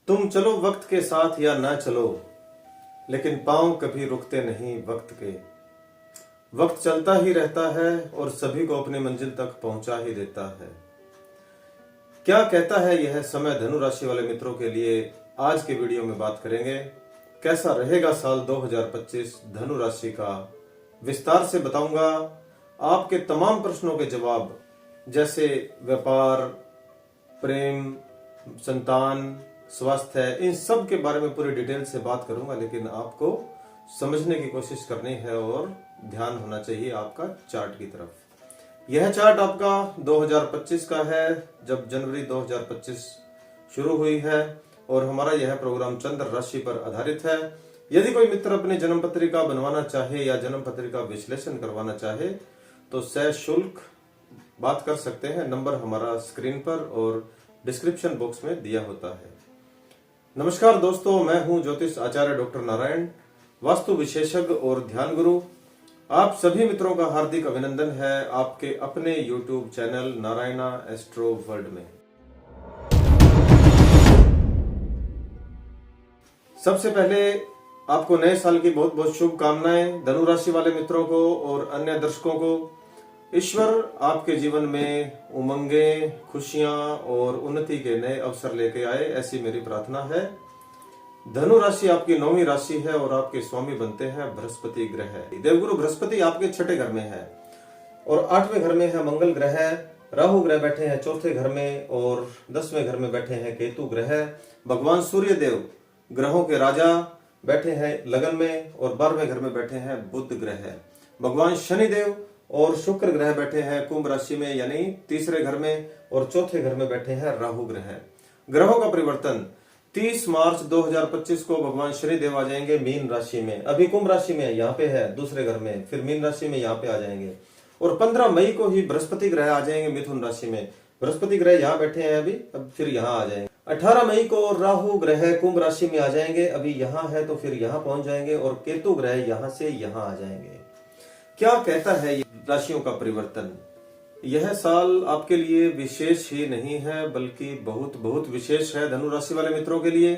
तुम चलो वक्त के साथ या ना चलो, लेकिन पांव कभी रुकते नहीं वक्त के। वक्त चलता ही रहता है और सभी को अपनी मंजिल तक पहुंचा ही देता है। क्या कहता है यह समय धनु राशि वाले मित्रों के लिए, आज के वीडियो में बात करेंगे। कैसा रहेगा साल 2025 धनु राशि का, विस्तार से बताऊंगा। आपके तमाम प्रश्नों के जवाब, जैसे व्यापार, प्रेम, संतान, स्वास्थ्य, इन सब के बारे में पूरी डिटेल से बात करूंगा। लेकिन आपको समझने की कोशिश करनी है और ध्यान होना चाहिए आपका चार्ट की तरफ। यह चार्ट आपका 2025 का है, जब जनवरी 2025 शुरू हुई है, और हमारा यह प्रोग्राम चंद्र राशि पर आधारित है। यदि कोई मित्र अपनी जन्म पत्रिका बनवाना चाहे या जन्म पत्रिका विश्लेषण करवाना चाहे तो सशुल्क बात कर सकते हैं। नंबर हमारा स्क्रीन पर और डिस्क्रिप्शन बॉक्स में दिया होता है। नमस्कार दोस्तों, मैं हूं ज्योतिष आचार्य डॉक्टर नारायण, वास्तु विशेषज्ञ और ध्यान गुरु। आप सभी मित्रों का हार्दिक अभिनंदन है आपके अपने YouTube channel Narayana astro world में। सबसे पहले आपको नए साल की बहुत बहुत शुभकामनाएं धनु राशि वाले मित्रों को और अन्य दर्शकों को। ईश्वर आपके जीवन में उमंगे, खुशियां और उन्नति के नए अवसर लेके आए, ऐसी मेरी प्रार्थना है। धनु राशि आपकी 9वीं राशि है और आपके स्वामी बनते हैं बृहस्पति ग्रह। देवगुरु बृहस्पति आपके 6ठे घर में है और 8वें घर में है मंगल ग्रह। राहु ग्रह बैठे हैं 4थे घर में और 10वें घर में बैठे हैं केतु ग्रह। भगवान सूर्य देव ग्रहों के राजा बैठे हैं लगन में और 12वें घर में बैठे हैं बुध ग्रह। भगवान शनि देव और शुक्र ग्रह बैठे हैं कुंभ राशि में, यानी 3रे घर में, और 4थे घर में बैठे हैं राहु ग्रह। ग्रहों का परिवर्तन 30 मार्च 2025 को भगवान शनि देव आ जाएंगे मीन राशि में। अभी कुंभ राशि में यहाँ पे है 2रे घर में, फिर मीन राशि में यहाँ पे आ जाएंगे। और 15 मई को ही बृहस्पति ग्रह आ जाएंगे मिथुन राशि में। बृहस्पति ग्रह यहाँ बैठे हैं अभी, अब फिर यहाँ आ जाएंगे। 18 मई को राहु ग्रह कुंभ राशि में आ जाएंगे, अभी यहाँ है तो फिर यहाँ पहुंच जाएंगे, और केतु ग्रह यहाँ से यहाँ आ जाएंगे। क्या कहता है राशियों का परिवर्तन? यह साल आपके लिए विशेष ही नहीं है, बल्कि बहुत बहुत विशेष है धनु राशि वाले मित्रों के लिए,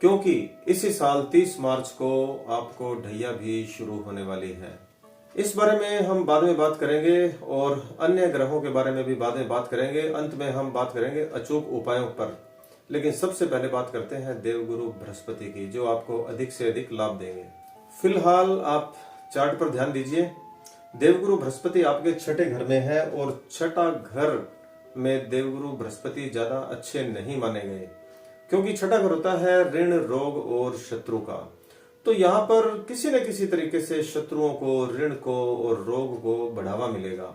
क्योंकि इसी साल 30 मार्च को आपको ढैया भी शुरू होने वाली है। इस बारे में हम बाद में बात करेंगे और अन्य ग्रहों के बारे में भी बाद में बात करेंगे। अंत में हम बात करेंगे अचूक उपायों पर। लेकिन सबसे पहले बात करते हैं देवगुरु बृहस्पति की, जो आपको अधिक से अधिक लाभ देंगे। फिलहाल आप चार्ट पर ध्यान दीजिए। देवगुरु बृहस्पति आपके 6ठे घर में है और 6ठा घर में देवगुरु बृहस्पति ज्यादा अच्छे नहीं माने गए, क्योंकि 6ठा घर होता है ऋण, रोग और शत्रु का। तो यहाँ पर किसी न किसी तरीके से शत्रुओं को, ऋण को और रोग को बढ़ावा मिलेगा।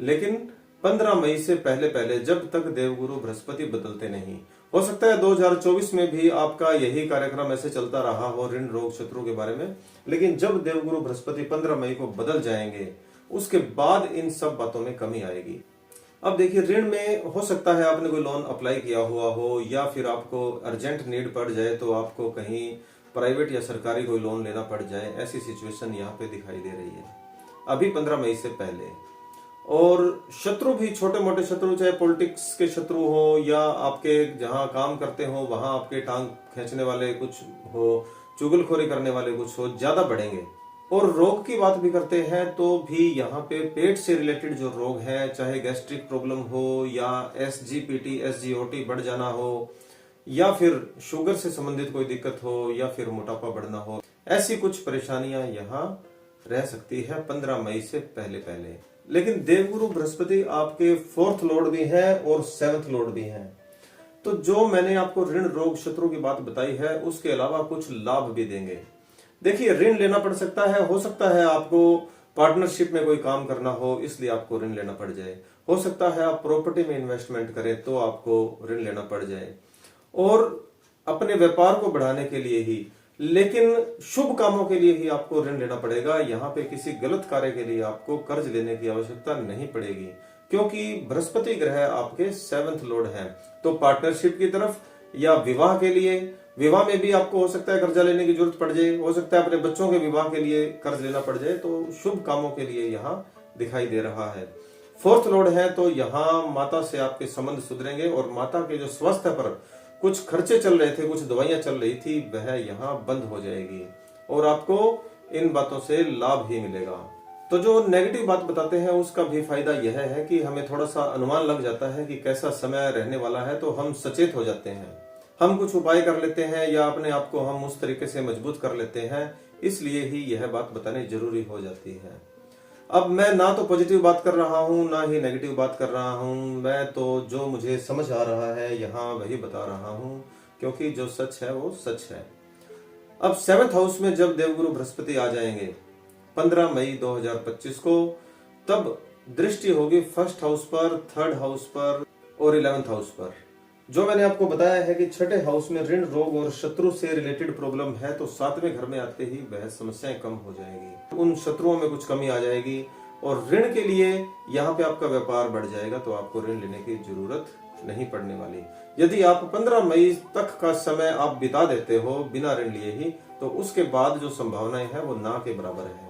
लेकिन 15 मई से पहले पहले, जब तक देवगुरु बृहस्पति बदलते नहीं, हो सकता है 2024 में भी आपका यही कार्यक्रम ऐसे चलता रहा हो, ऋण, रोग, शत्रु के बारे में। लेकिन जब देवगुरु बृहस्पति 15 मई को बदल जाएंगे, उसके बाद इन सब बातों में कमी आएगी। अब देखिए, ऋण में हो सकता है आपने कोई लोन अप्लाई किया हुआ हो, या फिर आपको अर्जेंट नीड पड़ जाए तो आपको कहीं प्राइवेट या सरकारी कोई लोन लेना पड़ जाए। ऐसी सिचुएशन यहाँ पे दिखाई दे रही है अभी 15 मई से पहले। और शत्रु भी, छोटे मोटे शत्रु, चाहे पॉलिटिक्स के शत्रु हो या आपके जहां काम करते हो वहां आपके टांग खींचने वाले कुछ हो, चुगलखोरी करने वाले कुछ हो, ज्यादा बढ़ेंगे। और रोग की बात भी करते हैं तो भी यहाँ पे पेट से रिलेटेड जो रोग है, चाहे गैस्ट्रिक प्रॉब्लम हो या SGPT, SGOT बढ़ जाना हो, या फिर शुगर से संबंधित कोई दिक्कत हो, या फिर मोटापा बढ़ना हो, ऐसी कुछ परेशानियां यहाँ रह सकती है 15 मई से पहले पहले। लेकिन देवगुरु बृहस्पति आपके 4th लॉर्ड भी हैं और 7th लॉर्ड भी हैं। तो जो मैंने आपको ऋण, रोग, शत्रु की बात बताई है, उसके अलावा कुछ लाभ भी देंगे। देखिए, ऋण लेना पड़ सकता है, हो सकता है आपको पार्टनरशिप में कोई काम करना हो, इसलिए आपको ऋण लेना पड़ जाए। हो सकता है आप प्रॉपर्टी में इन्वेस्टमेंट करें तो आपको ऋण लेना पड़ जाए, और अपने व्यापार को बढ़ाने के लिए ही, लेकिन शुभ कामों के लिए ही आपको ऋण लेना पड़ेगा। यहाँ पे किसी गलत कार्य के लिए आपको कर्ज लेने की आवश्यकता नहीं पड़ेगी, क्योंकि बृहस्पति ग्रह आपके 7th लॉर्ड है। तो पार्टनरशिप की तरफ या विवाह के लिए, विवाह में भी आपको हो सकता है कर्जा लेने की जरूरत पड़ जाए, हो सकता है अपने बच्चों के विवाह के लिए कर्ज लेना पड़ जाए। तो शुभ कामों के लिए यहाँ दिखाई दे रहा है। 4th लॉर्ड है तो यहाँ माता से आपके संबंध सुधरेंगे और माता के जो स्वास्थ्य पर कुछ खर्चे चल रहे थे, कुछ दवाइयां चल रही थी, वह यहाँ बंद हो जाएगी और आपको इन बातों से लाभ ही मिलेगा। तो जो नेगेटिव बात बताते हैं उसका भी फायदा यह है कि हमें थोड़ा सा अनुमान लग जाता है कि कैसा समय रहने वाला है, तो हम सचेत हो जाते हैं, हम कुछ उपाय कर लेते हैं या अपने आप को हम उस तरीके से मजबूत कर लेते हैं, इसलिए ही यह बात बतानी जरूरी हो जाती है। अब मैं ना तो पॉजिटिव बात कर रहा हूं ना ही नेगेटिव बात कर रहा हूं, मैं तो जो मुझे समझ आ रहा है यहाँ वही बता रहा हूं, क्योंकि जो सच है वो सच है। अब 7th हाउस में जब देवगुरु बृहस्पति आ जाएंगे 15 मई 2025 को, तब दृष्टि होगी 1st हाउस पर, 3rd हाउस पर और 11th हाउस पर। जो मैंने आपको बताया है कि 6ठे हाउस में ऋण, रोग और शत्रु से रिलेटेड प्रॉब्लम है, तो 7वें घर में आते ही वह समस्याएं कम हो जाएगी, उन शत्रुओं में कुछ कमी आ जाएगी और ऋण के लिए यहाँ पे आपका व्यापार बढ़ जाएगा, तो आपको ऋण लेने की जरूरत नहीं पड़ने वाली। यदि आप 15 मई तक का समय आप बिता देते हो बिना ऋण लिए ही, तो उसके बाद जो संभावनाएं हैं वो ना के बराबर है।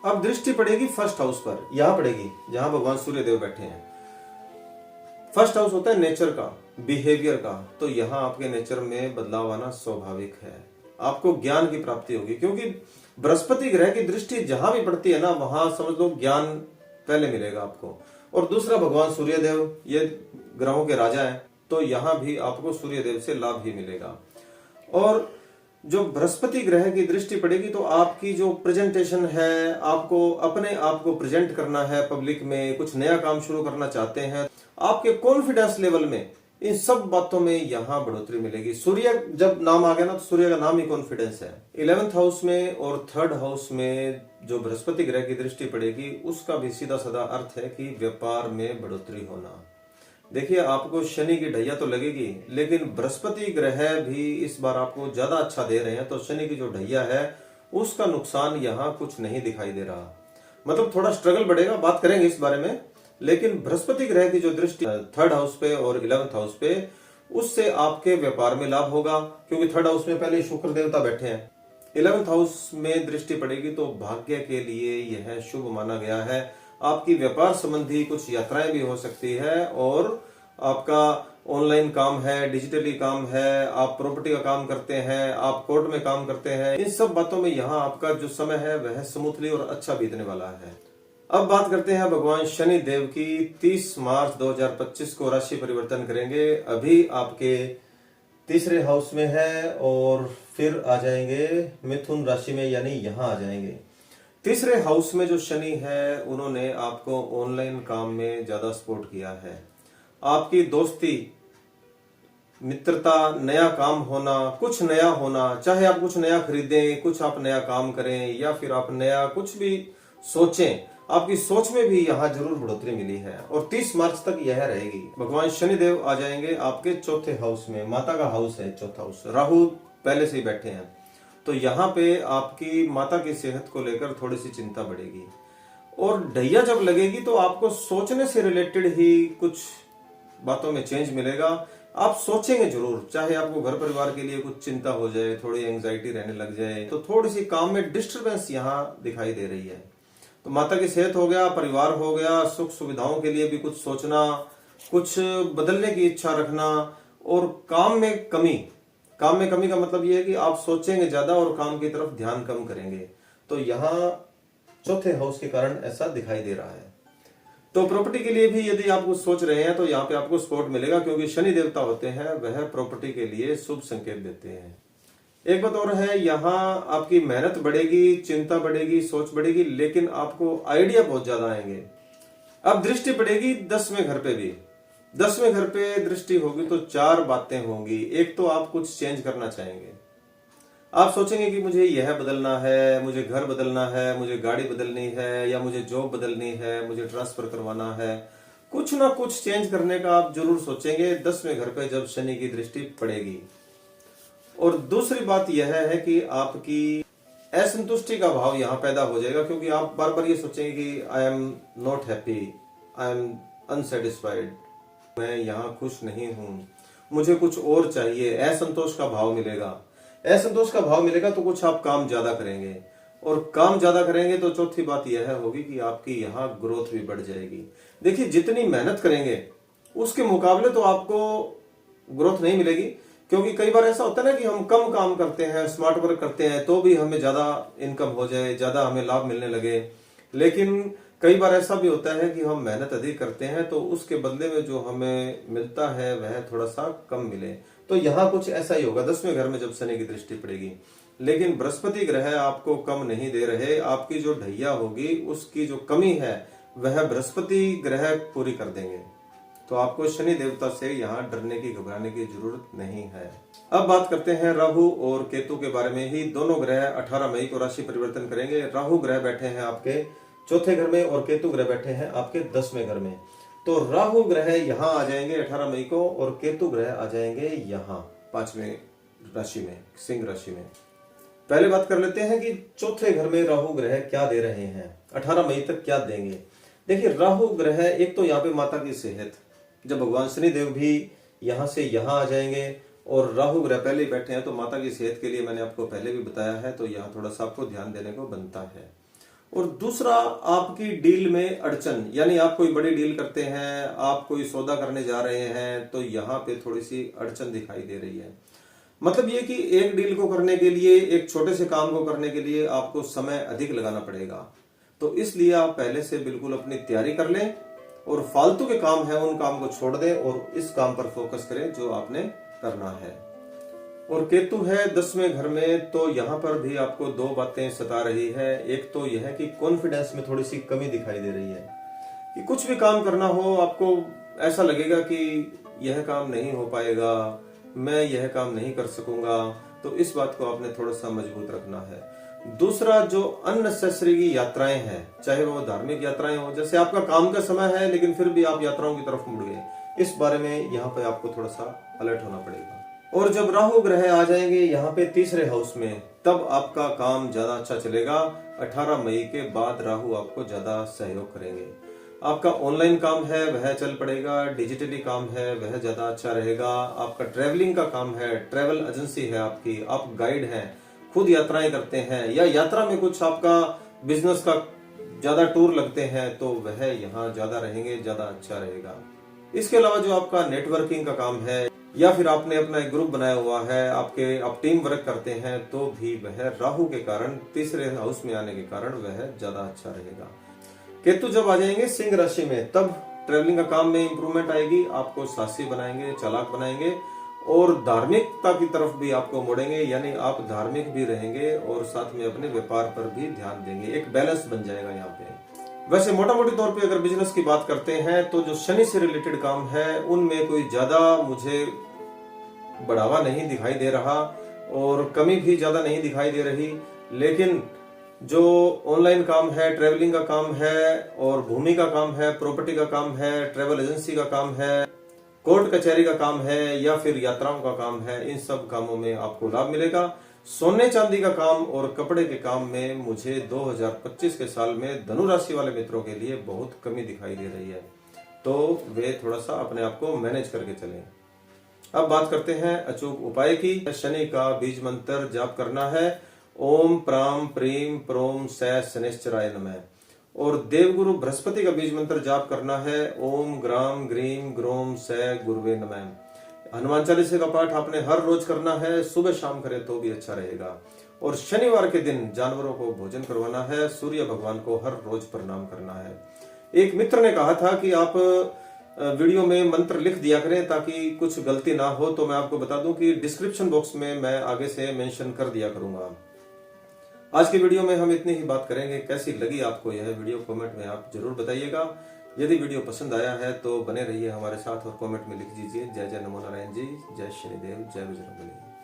अब दृष्टि पड़ेगी 1st हाउस पर, यहां पड़ेगी जहां भगवान सूर्य देव बैठे हैं। 1st हाउस होता है नेचर का, बिहेवियर का, तो यहाँ आपके नेचर में बदलाव आना स्वाभाविक है। आपको ज्ञान की प्राप्ति होगी, क्योंकि बृहस्पति ग्रह की दृष्टि जहां भी पड़ती है ना, वहां समझ लो ज्ञान पहले मिलेगा आपको। और दूसरा भगवान सूर्य देव ये ग्रहों के राजा है, तो यहाँ भी आपको सूर्य देव से लाभ ही मिलेगा। और जो बृहस्पति ग्रह की दृष्टि पड़ेगी तो आपकी जो प्रेजेंटेशन है, आपको अपने आप को प्रेजेंट करना है पब्लिक में, कुछ नया काम शुरू करना चाहते हैं, आपके कॉन्फिडेंस लेवल में, इन सब बातों में यहाँ बढ़ोतरी मिलेगी। सूर्य जब नाम आ गया ना, तो सूर्य का नाम ही कॉन्फिडेंस है। 11th हाउस में और 3rd हाउस में जो बृहस्पति ग्रह की दृष्टि पड़ेगी, उसका भी सीधा साधा अर्थ है कि व्यापार में बढ़ोतरी होना। देखिए, आपको शनि की ढैया तो लगेगी, लेकिन बृहस्पति ग्रह भी इस बार आपको ज्यादा अच्छा दे रहे हैं, तो शनि की जो ढैया है उसका नुकसान यहाँ कुछ नहीं दिखाई दे रहा। मतलब थोड़ा स्ट्रगल बढ़ेगा, बात करेंगे इस बारे में, लेकिन बृहस्पति ग्रह की जो दृष्टि 3rd हाउस पे और 11th हाउस पे, उससे आपके व्यापार में लाभ होगा, क्योंकि 3rd हाउस में पहले शुक्र देवता बैठे हैं। 11th हाउस में दृष्टि पड़ेगी तो भाग्य के लिए यह शुभ माना गया है। आपकी व्यापार संबंधी कुछ यात्राएं भी हो सकती है, और आपका ऑनलाइन काम है, डिजिटली काम है, आप प्रॉपर्टी का काम करते हैं, आप कोर्ट में काम करते हैं, इन सब बातों में यहाँ आपका जो समय है वह स्मूथली और अच्छा बीतने वाला है। अब बात करते हैं भगवान शनि देव की। 30 मार्च 2025 को राशि परिवर्तन करेंगे। अभी आपके 3रे हाउस में है और फिर आ जाएंगे मिथुन राशि में, यानी यहां आ जाएंगे। 3रे हाउस में जो शनि है, उन्होंने आपको ऑनलाइन काम में ज्यादा सपोर्ट किया है। आपकी दोस्ती, मित्रता, नया काम होना, कुछ नया होना, चाहे आप कुछ नया खरीदें, कुछ आप नया काम करें, या फिर आप नया कुछ भी सोचें, आपकी सोच में भी यहाँ जरूर बढ़ोतरी मिली है और 30 मार्च तक यह रहेगी। भगवान शनिदेव आ जाएंगे आपके 4थे हाउस में, माता का हाउस है 4था हाउस, राहु पहले से ही बैठे हैं, तो यहाँ पे आपकी माता की सेहत को लेकर थोड़ी सी चिंता बढ़ेगी। और ढैया जब लगेगी तो आपको सोचने से रिलेटेड ही कुछ बातों में चेंज मिलेगा। आप सोचेंगे जरूर, चाहे आपको घर परिवार के लिए कुछ चिंता हो जाए, थोड़ी एंजाइटी रहने लग जाए, तो थोड़ी सी काम में डिस्टरबेंस यहाँ दिखाई दे रही है। तो माता की सेहत हो गया, परिवार हो गया, सुख सुविधाओं के लिए भी कुछ सोचना, कुछ बदलने की इच्छा रखना, और काम में कमी। काम में कमी का मतलब यह है कि आप सोचेंगे ज्यादा और काम की तरफ ध्यान कम करेंगे। तो यहाँ 4थे हाउस के कारण ऐसा दिखाई दे रहा है। तो प्रॉपर्टी के लिए भी यदि आप कुछ सोच रहे हैं तो यहाँ पे आपको सपोर्ट मिलेगा, क्योंकि शनि देवता होते हैं वह प्रॉपर्टी के लिए शुभ संकेत देते हैं। एक बात और है, यहाँ आपकी मेहनत बढ़ेगी, चिंता बढ़ेगी, सोच बढ़ेगी, लेकिन आपको आइडिया बहुत ज्यादा आएंगे। अब दृष्टि पड़ेगी 10वें घर पे भी। 10वें घर पे दृष्टि होगी तो 4 बातें होंगी। एक तो आप कुछ चेंज करना चाहेंगे, आप सोचेंगे कि मुझे यह बदलना है, मुझे घर बदलना है, मुझे गाड़ी बदलनी है, या मुझे जॉब बदलनी है, मुझे ट्रांसफर करवाना है, कुछ ना कुछ चेंज करने का आप जरूर सोचेंगे 10वें घर पे जब शनि की दृष्टि पड़ेगी। और दूसरी बात यह है कि आपकी असंतुष्टि का भाव यहाँ पैदा हो जाएगा, क्योंकि आप बार बार ये सोचेंगे कि I am not happy, I am unsatisfied, मैं यहाँ खुश नहीं हूँ, मुझे कुछ और चाहिए। असंतोष का भाव मिलेगा। असंतोष का भाव मिलेगा तो कुछ आप काम ज्यादा करेंगे, और काम ज्यादा करेंगे तो चौथी बात यह होगी कि आपकी यहाँ ग्रोथ भी बढ़ जाएगी। देखिए, जितनी मेहनत करेंगे उसके मुकाबले तो आपको ग्रोथ नहीं मिलेगी, क्योंकि कई बार ऐसा होता है ना कि हम कम काम करते हैं, स्मार्ट वर्क करते हैं, तो भी हमें ज्यादा इनकम हो जाए, ज्यादा हमें लाभ मिलने लगे। लेकिन कई बार ऐसा भी होता है कि हम मेहनत अधिक करते हैं तो उसके बदले में जो हमें मिलता है वह थोड़ा सा कम मिले। तो यहाँ कुछ ऐसा ही होगा 10वें घर में जब शनि की दृष्टि पड़ेगी। लेकिन बृहस्पति ग्रह आपको कम नहीं दे रहे, आपकी जो ढैया होगी उसकी जो कमी है वह बृहस्पति ग्रह पूरी कर देंगे। तो आपको शनि देवता से यहाँ डरने की, घबराने की जरूरत नहीं है। अब बात करते हैं राहु और केतु के बारे में ही। दोनों ग्रह 18 मई को राशि परिवर्तन करेंगे। राहु ग्रह बैठे हैं आपके चौथे घर में और केतु ग्रह बैठे हैं आपके 10वें घर में। तो राहु ग्रह यहाँ आ जाएंगे 18 मई को और केतु ग्रह आ जाएंगे यहाँ 5वें राशि में, सिंह राशि में। पहले बात कर लेते हैं कि चौथे घर में राहु ग्रह क्या दे रहे हैं, 18 मई तक क्या देंगे। देखिए राहु ग्रह एक तो यहाँ पे माता की सेहत, जब भगवान शनिदेव भी यहाँ से यहाँ आ जाएंगे और राहु ग्रह पहले ही बैठे हैं तो माता की सेहत के लिए मैंने आपको पहले भी बताया है, तो यहाँ थोड़ा सा आपको ध्यान देने को बनता है। और दूसरा, आपकी डील में अड़चन, यानी आप कोई बड़ी डील करते हैं, आप कोई सौदा करने जा रहे हैं तो यहाँ पे थोड़ी सी अड़चन दिखाई दे रही है। मतलब ये कि एक डील को करने के लिए, एक छोटे से काम को करने के लिए आपको समय अधिक लगाना पड़ेगा। तो इसलिए आप पहले से बिल्कुल अपनी तैयारी कर लें और फालतू के काम है उन काम को छोड़ दें और इस काम पर फोकस करें जो आपने करना है। और केतु है 10वें घर में, तो यहाँ पर भी आपको दो बातें सता रही है। एक तो यह है कि कॉन्फिडेंस में थोड़ी सी कमी दिखाई दे रही है कि कुछ भी काम करना हो आपको ऐसा लगेगा कि यह काम नहीं हो पाएगा, मैं यह काम नहीं कर सकूंगा। तो इस बात को आपने थोड़ा सा मजबूत रखना है। दूसरा, जो अननेसेसरी की यात्राएं हैं, चाहे वो धार्मिक यात्राएं हो, जैसे आपका काम का समय है लेकिन फिर भी आप यात्राओं की तरफ मुड़ गए, इस बारे में यहाँ पे आपको थोड़ा सा अलर्ट होना पड़ेगा। और जब राहु ग्रह आ जाएंगे यहाँ पे तीसरे हाउस में, तब आपका काम ज्यादा अच्छा चलेगा। 18 मई के बाद राहु आपको ज्यादा सहयोग करेंगे। आपका ऑनलाइन काम है वह चल पड़ेगा, डिजिटली काम है वह ज्यादा अच्छा रहेगा। आपका ट्रेवलिंग का काम है, ट्रेवल एजेंसी है आपकी, आप गाइड हैं, खुद यात्राएं करते हैं, या यात्रा में कुछ आपका बिजनेस का ज्यादा टूर लगते हैं, तो वह यहाँ ज्यादा रहेंगे, ज्यादा अच्छा रहेगा। इसके अलावा जो आपका नेटवर्किंग का काम है या फिर आपने अपना एक ग्रुप बनाया हुआ है, आप टीम वर्क करते हैं, तो भी वह राहु के कारण, तीसरे हाउस में आने के कारण वह ज्यादा अच्छा रहेगा। केतु जब आ जाएंगे सिंह राशि में, तब ट्रेवलिंग का काम में इंप्रूवमेंट आएगी, आपको साहसी बनाएंगे, चालाक बनाएंगे और धार्मिकता की तरफ भी आपको मोड़ेंगे, यानी आप धार्मिक भी रहेंगे और साथ में अपने व्यापार पर भी ध्यान देंगे। एक बैलेंस बन जाएगा यहाँ पे। वैसे मोटा मोटी तौर पे अगर बिजनेस की बात करते हैं तो जो शनि से रिलेटेड काम है उनमें कोई ज्यादा मुझे बढ़ावा नहीं दिखाई दे रहा और कमी भी ज्यादा नहीं दिखाई दे रही। लेकिन जो ऑनलाइन काम है, ट्रेवलिंग का काम है और भूमि का काम है, प्रॉपर्टी का काम है, ट्रेवल एजेंसी का काम है, कोर्ट कचहरी का काम है या फिर यात्राओं का काम है, इन सब कामों में आपको लाभ मिलेगा। सोने चांदी का काम और कपड़े के काम में मुझे 2025 के साल में धनु राशि वाले मित्रों के लिए बहुत कमी दिखाई दे रही है, तो वे थोड़ा सा अपने आप को मैनेज करके चलें। अब बात करते हैं अचूक उपाय की। शनि का बीज मंत्र जाप करना है, ओम प्राम प्रीम प्रोम सै शनिश्चराय नमः। और देवगुरु बृहस्पति का बीज मंत्र जाप करना है, ओम ग्राम ग्रीम ग्रोम सै गुरुवे नमः। हनुमान चालीसा का पाठ आपने हर रोज करना है, सुबह शाम करें तो भी अच्छा रहेगा। और शनिवार के दिन जानवरों को भोजन करवाना है, सूर्य भगवान को हर रोज प्रणाम करना है। एक मित्र ने कहा था कि आप वीडियो में मंत्र लिख दिया करें ताकि कुछ गलती ना हो, तो मैं आपको बता दूं कि डिस्क्रिप्शन बॉक्स में मैं आगे से मेंशन कर दिया करूंगा। आज की वीडियो में हम इतनी ही बात करेंगे। कैसी लगी आपको यह वीडियो, कमेंट में आप जरूर बताइएगा। यदि वीडियो पसंद आया है तो बने रहिए हमारे साथ और कमेंट में लिख दीजिए जय जय नमो नारायण जी, जय शनिदेव, जय बजरंगबली।